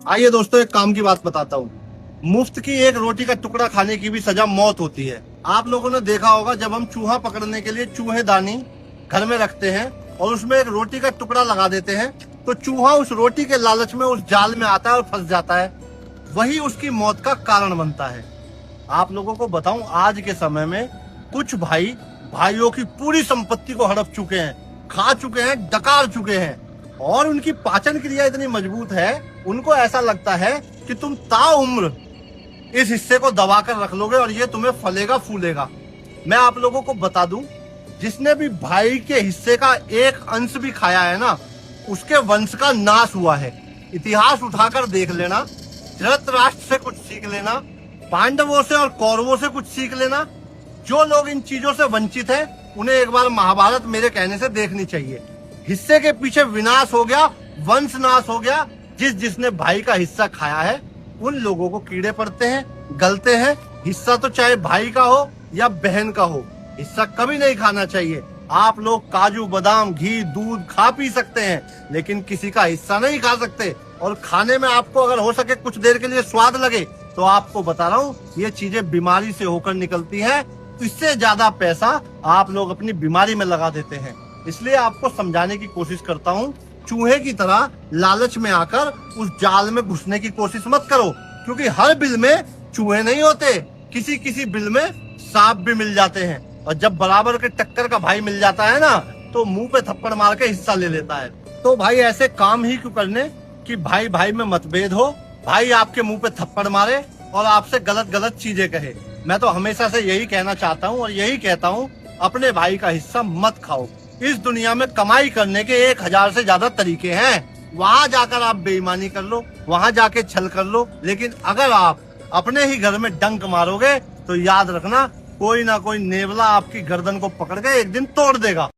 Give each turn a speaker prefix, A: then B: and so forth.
A: आइए दोस्तों, एक काम की बात बताता हूँ। मुफ्त की एक रोटी का टुकड़ा खाने की भी सजा मौत होती है। आप लोगों ने देखा होगा, जब हम चूहा पकड़ने के लिए चूहेदानी घर में रखते हैं और उसमें एक रोटी का टुकड़ा लगा देते हैं, तो चूहा उस रोटी के लालच में उस जाल में आता है और फंस जाता है। वही उसकी मौत का कारण बनता है। आप लोगों को बताऊं, आज के समय में कुछ भाइयों की पूरी संपत्ति को हड़प चुके हैं, खा चुके हैं, डकार चुके हैं, और उनकी पाचन क्रिया इतनी मजबूत है, उनको ऐसा लगता है कि तुम ताउम्र इस हिस्से को दबा कर रख लोगे और ये तुम्हें फलेगा फूलेगा। मैं आप लोगों को बता दूं, जिसने भी भाई के हिस्से का एक अंश भी खाया है ना, उसके वंश का नाश हुआ है। इतिहास उठाकर देख लेना, धृतराष्ट्र से कुछ सीख लेना, पांडवों से और कौरवों से कुछ सीख लेना। जो लोग इन चीजों से वंचित हैं, उन्हें एक बार महाभारत मेरे कहने से देखनी चाहिए। हिस्से के पीछे विनाश हो गया, वंश नाश हो गया। जिसने भाई का हिस्सा खाया है, उन लोगों को कीड़े पड़ते हैं, गलते हैं। हिस्सा तो चाहे भाई का हो या बहन का हो, हिस्सा कभी नहीं खाना चाहिए। आप लोग काजू बादाम घी दूध खा पी सकते हैं, लेकिन किसी का हिस्सा नहीं खा सकते। और खाने में आपको अगर हो सके कुछ देर के लिए स्वाद लगे, तो आपको बता रहा हूँ, ये चीजें बीमारी से होकर निकलती है। इससे ज्यादा पैसा आप लोग अपनी बीमारी में लगा देते हैं। इसलिए आपको समझाने की कोशिश करता हूँ, चूहे की तरह लालच में आकर उस जाल में घुसने की कोशिश मत करो, क्योंकि हर बिल में चूहे नहीं होते, किसी किसी बिल में सांप भी मिल जाते हैं। और जब बराबर के टक्कर का भाई मिल जाता है ना, तो मुंह पे थप्पड़ मार के हिस्सा ले लेता है। तो भाई ऐसे काम ही क्यों करने कि भाई भाई में मतभेद हो, भाई आपके मुंह पे थप्पड़ मारे और आपसे गलत गलत चीजें कहे। मैं तो हमेशा से यही कहना चाहता हूँ और यही कहता हूँ, अपने भाई का हिस्सा मत खाओ। इस दुनिया में कमाई करने के 1000 से ज्यादा तरीके हैं। वहाँ जाकर आप बेईमानी कर लो, वहाँ जाके छल कर लो, लेकिन अगर आप अपने ही घर में डंक मारोगे, तो याद रखना, कोई ना कोई नेवला आपकी गर्दन को पकड़ के एक दिन तोड़ देगा।